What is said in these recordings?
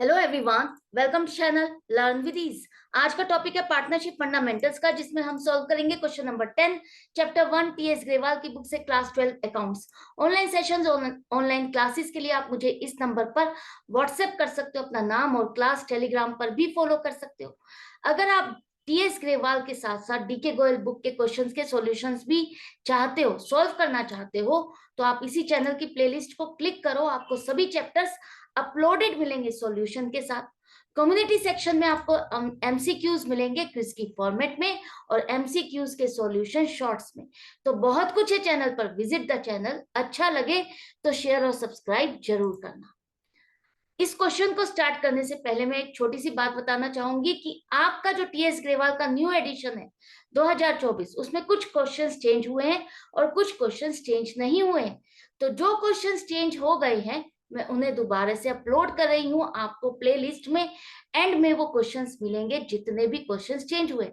Hello everyone, welcome to channel learn with ease. आज का topic है पार्टनरशिप फंडामेंटल्स का, जिसमें हम सॉल्व करेंगे question number 10 chapter 1 TS Grewal की बुक से class 12 accounts. Online sessions, online classes के लिए आप मुझे इस नंबर पर व्हाट्सएप कर सकते हो, अपना नाम और क्लास टेलीग्राम पर भी फॉलो कर सकते हो। अगर आप टीएस ग्रेवाल के साथ साथ डीके गोयल बुक के क्वेश्चंस के सॉल्यूशंस भी चाहते हो, सॉल्व करना चाहते हो, तो आप इसी चैनल की प्लेलिस्ट को क्लिक करो। आपको सभी चैप्टर्स अपलोडेड मिलेंगे सॉल्यूशन के साथ। कम्युनिटी सेक्शन में आपको एमसीक्यूज मिलेंगे क्विज की फॉर्मेट में और एमसीक्यूज के सॉल्यूशन शॉर्ट्स में। तो बहुत कुछ है चैनल पर, विजिट द चैनल। अच्छा लगे तो शेयर और सब्सक्राइब जरूर करना। इस क्वेश्चन को स्टार्ट करने से पहले मैं एक छोटी सी बात बताना चाहूंगी कि आपका जो टीएस ग्रेवाल का न्यू एडिशन है 2024, उसमें कुछ क्वेश्चंस चेंज हुए हैं और कुछ क्वेश्चंस चेंज नहीं हुए हैं। तो जो क्वेश्चंस चेंज हो गए हैं मैं उन्हें दोबारा से अपलोड कर रही हूं आपको प्लेलिस्ट में। एंड में वो क्वेश्चंस मिलेंगे जितने भी क्वेश्चंस चेंज हुए।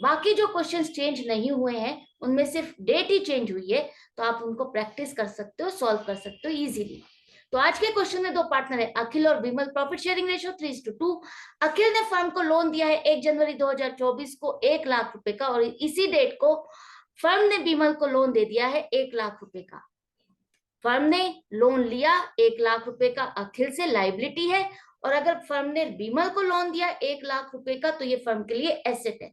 बाकी जो क्वेश्चंस चेंज नहीं हुए हैं उनमें सिर्फ डेट ही चेंज हुई है, तो आप उनको प्रैक्टिस कर सकते हो, सॉल्व कर सकते हो इजीली। तो आज के क्वेश्चन में दो पार्टनर है, अखिल और Vimal. Profit sharing ratio 3:2। Akhil ने फर्म को लोन दिया है 1 जनवरी 2024 को 1 लाख रुपए का, और इसी डेट को फर्म ने विमल को लोन दे दिया है 1 लाख रुपए का। फर्म ने लोन लिया 1 लाख रुपए का, अखिल से लाइबिलिटी है। और अगर फर्म ने विमल को लोन दिया 1 लाख रुपए का, तो ये फर्म के लिए एसेट है।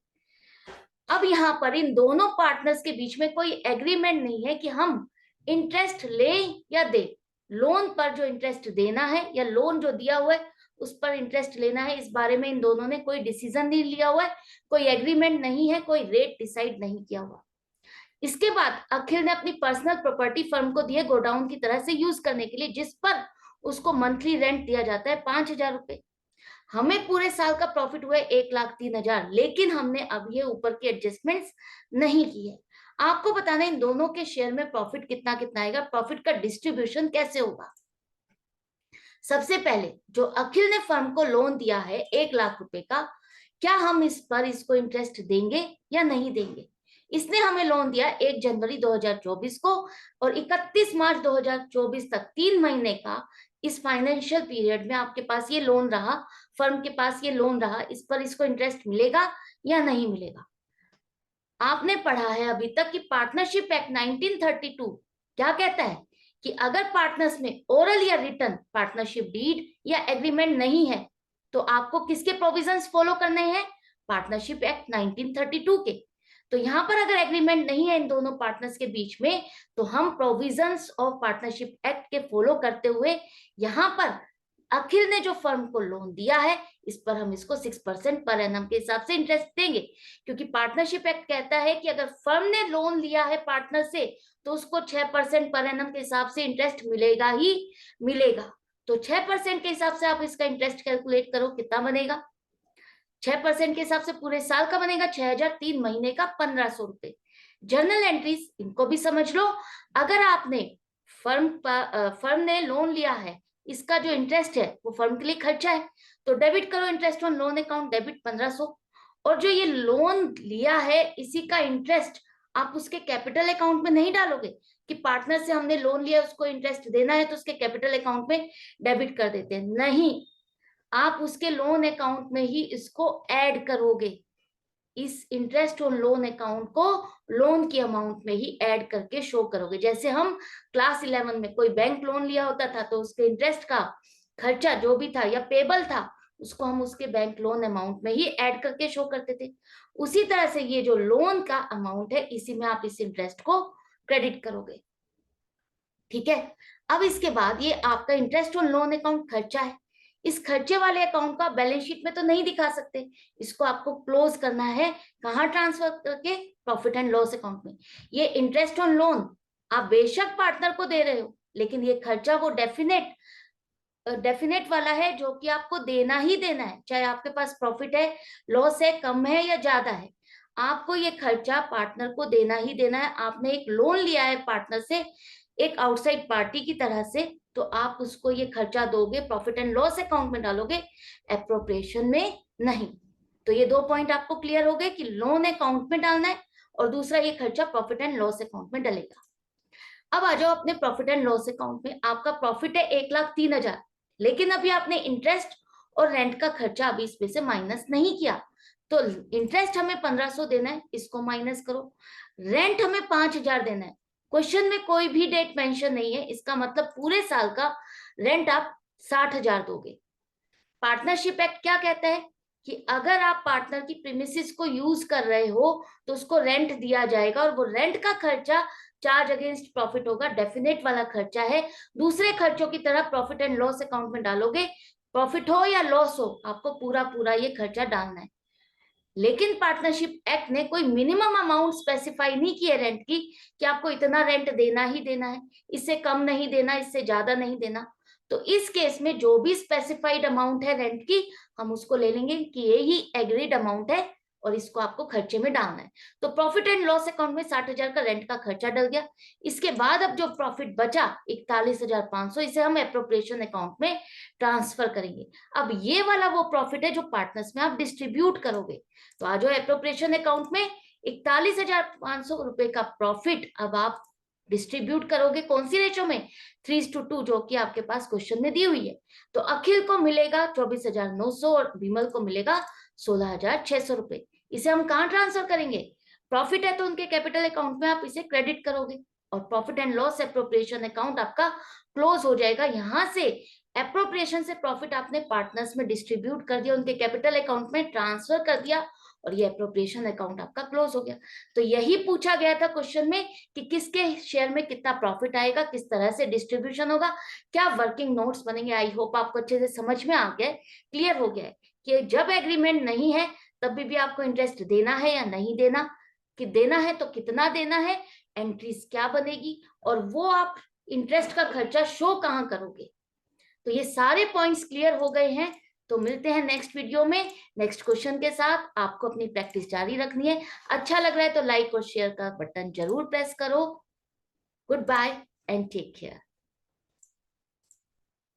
अब यहाँ पर इन दोनों पार्टनर्स के बीच में कोई एग्रीमेंट नहीं है कि हम इंटरेस्ट लें या दें। लोन पर जो इंटरेस्ट देना है या लोन जो दिया हुआ है उस पर इंटरेस्ट लेना है, इस बारे में इन दोनों ने कोई डिसीजन नहीं लिया हुआ है, कोई एग्रीमेंट नहीं है, कोई रेट डिसाइड नहीं किया हुआ। इसके बाद अखिल ने अपनी पर्सनल प्रॉपर्टी फर्म को दी है गोडाउन की तरह से यूज करने के लिए, जिस पर उसको मंथली रेंट दिया जाता है 5,000 रुपए। हमें पूरे साल का प्रॉफिट हुआ है 1,03,000, लेकिन हमने अब ये ऊपर की एडजस्टमेंट्स नहीं की है। आपको बताना इन दोनों के शेयर में प्रॉफिट कितना कितना आएगा, प्रॉफिट का डिस्ट्रीब्यूशन कैसे होगा। सबसे पहले जो अखिल ने फर्म को लोन दिया है 1 लाख रुपए का, क्या हम इस पर इसको इंटरेस्ट देंगे या नहीं देंगे। इसने हमें लोन दिया 1 जनवरी 2024 को, और 31 मार्च 2024 तक 3 महीने का इस फाइनेंशियल पीरियड में आपके पास ये लोन रहा, फर्म के पास ये लोन रहा। इस पर इसको इंटरेस्ट मिलेगा या नहीं मिलेगा। आपने पढ़ा है अभी तक कि पार्टनरशिप एक्ट 1932 क्या कहता है कि अगर पार्टनर्स में ओरल या रिटन पार्टनरशिप डीड या एग्रीमेंट नहीं है, तो आपको किसके प्रोविजंस फॉलो करने हैं, पार्टनरशिप एक्ट 1932 के। तो यहाँ पर अगर एग्रीमेंट नहीं है इन दोनों पार्टनर्स के बीच में, तो हम प्रोविजंस ऑफ पार्टनरशिप एक्ट के फॉलो करते हुए यहाँ पर अखिल ने जो फर्म को लोन दिया है इस पर हम इसको 6% पर एनम के हिसाब से इंटरेस्ट देंगे, क्योंकि पार्टनरशिप एक्ट कहता है कि अगर फर्म ने लोन लिया है पार्टनर से तो उसको 6% पर एनम के हिसाब से इंटरेस्ट मिलेगा ही मिलेगा। तो 6% के हिसाब से आप इसका इंटरेस्ट कैलकुलेट करो, कितना बनेगा। 6% के हिसाब से पूरे साल का बनेगा 6,000, 3 महीने का 1,500 रुपए। जर्नल एंट्रीज इनको भी समझ लो। अगर आपने फर्म ने लोन लिया है, इसका जो इंटरेस्ट है वो फर्म के लिए खर्चा है, तो डेबिट करो interest on loan account, debit 1,500। और जो ये लोन लिया है इसी का इंटरेस्ट आप उसके कैपिटल अकाउंट में नहीं डालोगे कि पार्टनर से हमने लोन लिया उसको इंटरेस्ट देना है तो उसके कैपिटल अकाउंट में डेबिट कर देते हैं, नहीं। आप उसके लोन अकाउंट में ही इसको ऐड करोगे। इस इंटरेस्ट ऑन लोन अकाउंट को लोन की अमाउंट में ही ऐड करके शो करोगे। जैसे हम क्लास 11 में कोई बैंक लोन लिया होता था तो उसके इंटरेस्ट का खर्चा जो भी था या पेबल था उसको हम उसके बैंक लोन अमाउंट में ही ऐड करके शो करते थे। उसी तरह से ये जो लोन का अमाउंट है इसी में आप इस इंटरेस्ट को क्रेडिट करोगे, ठीक है। अब इसके बाद ये आपका इंटरेस्ट ऑन लोन अकाउंट खर्चा है, इस खर्चे वाले अकाउंट को आप बैलेंस शीट में तो नहीं दिखा सकते, इसको आपको क्लोज करना है। कहाँ ट्रांसफर करके, प्रॉफिट एंड लॉस अकाउंट में। ये इंटरेस्ट ऑन लोन आप बेशक पार्टनर को दे रहे हो, लेकिन ये खर्चा वो डेफिनेट वाला है जो कि आपको देना ही देना है, चाहे आपके पास प्रॉफिट है, लॉस है, कम है या ज्यादा है, आपको ये खर्चा पार्टनर को देना ही देना है। आपने एक लोन लिया है पार्टनर से एक आउटसाइड पार्टी की तरह से, तो आप उसको ये खर्चा दोगे, प्रॉफिट एंड लॉस अकाउंट में डालोगे, एप्रोप्रिएशन में नहीं। तो ये 2 पॉइंट आपको क्लियर हो गए कि लोन अकाउंट में डालना है और दूसरा ये खर्चा प्रॉफिट एंड लॉस अकाउंट में डलेगा। अब आ जाओ अपने प्रॉफिट एंड लॉस अकाउंट में। आपका प्रॉफिट है 1,03,000, लेकिन अभी आपने इंटरेस्ट और रेंट का खर्चा अभी इसमें से माइनस नहीं किया। तो इंटरेस्ट हमें 1500 देना है, इसको माइनस करो। रेंट हमें 5000 देना है, क्वेश्चन में कोई भी डेट मेंशन नहीं है, इसका मतलब पूरे साल का रेंट आप 60,000 दोगे। पार्टनरशिप एक्ट क्या कहता है कि अगर आप पार्टनर की प्रीमिसेस को यूज कर रहे हो तो उसको रेंट दिया जाएगा, और वो रेंट का खर्चा चार्ज अगेंस्ट प्रॉफिट होगा, डेफिनेट वाला खर्चा है। दूसरे खर्चों की तरह प्रॉफिट एंड लॉस अकाउंट में डालोगे, प्रॉफिट हो या लॉस हो आपको पूरा पूरा ये खर्चा डालना है। लेकिन पार्टनरशिप एक्ट ने कोई मिनिमम अमाउंट स्पेसिफाई नहीं की है रेंट की, कि आपको इतना रेंट देना ही देना है, इससे कम नहीं देना, इससे ज्यादा नहीं देना। तो इस केस में जो भी स्पेसिफाइड अमाउंट है रेंट की, हम उसको ले लेंगे कि ये ही एग्रीड अमाउंट है और इसको आपको खर्चे में डालना है। तो प्रॉफिट एंड लॉस अकाउंट में 60,000 का रेंट का खर्चा डल गया। इसके बाद अब जो प्रॉफिट बचा 41,500, इसे हम एप्रोप्रिएशन अकाउंट में ट्रांसफर करेंगे। अब ये वाला वो प्रॉफिट है जो पार्टनर्स में आप डिस्ट्रीब्यूट करोगे। तो आज एप्रोप्रिएशन अकाउंट में 41,500 रुपए का प्रॉफिट अब आप डिस्ट्रीब्यूट करोगे, कौन सी रेशो में? 3:2, जो कि आपके पास क्वेश्चन में दी हुई है। तो अखिल को मिलेगा 24,900 और विमल को मिलेगा 16,600 रुपए। इसे हम कहाँ ट्रांसफर करेंगे? प्रॉफिट है तो उनके कैपिटल अकाउंट में आप इसे क्रेडिट करोगे, और profit and loss appropriation account आपका क्लोज हो जाएगा। यहां से एप्रोप्रिएशन से प्रॉफिट आपने पार्टनर्स में डिस्ट्रीब्यूट कर दिया, उनके कैपिटल अकाउंट में ट्रांसफर कर दिया, और ये एप्रोप्रिएशन अकाउंट आपका क्लोज हो गया। तो यही पूछा गया था क्वेश्चन में कि किसके शेयर में कितना प्रॉफिट आएगा, किस तरह से डिस्ट्रीब्यूशन होगा, क्या वर्किंग नोट्स बनेंगे। आई होप आपको अच्छे से समझ में आ गया, क्लियर हो गया है कि जब एग्रीमेंट नहीं है तब भी आपको इंटरेस्ट देना है या नहीं देना, कि देना है तो कितना देना है, एंट्रीज क्या बनेगी, और वो आप इंटरेस्ट का खर्चा शो कहाँ करोगे। तो ये सारे पॉइंट्स क्लियर हो गए हैं। तो मिलते हैं नेक्स्ट वीडियो में नेक्स्ट क्वेश्चन के साथ। आपको अपनी प्रैक्टिस जारी रखनी है। अच्छा लग रहा है तो लाइक और शेयर का बटन जरूर प्रेस करो। Goodbye and take care.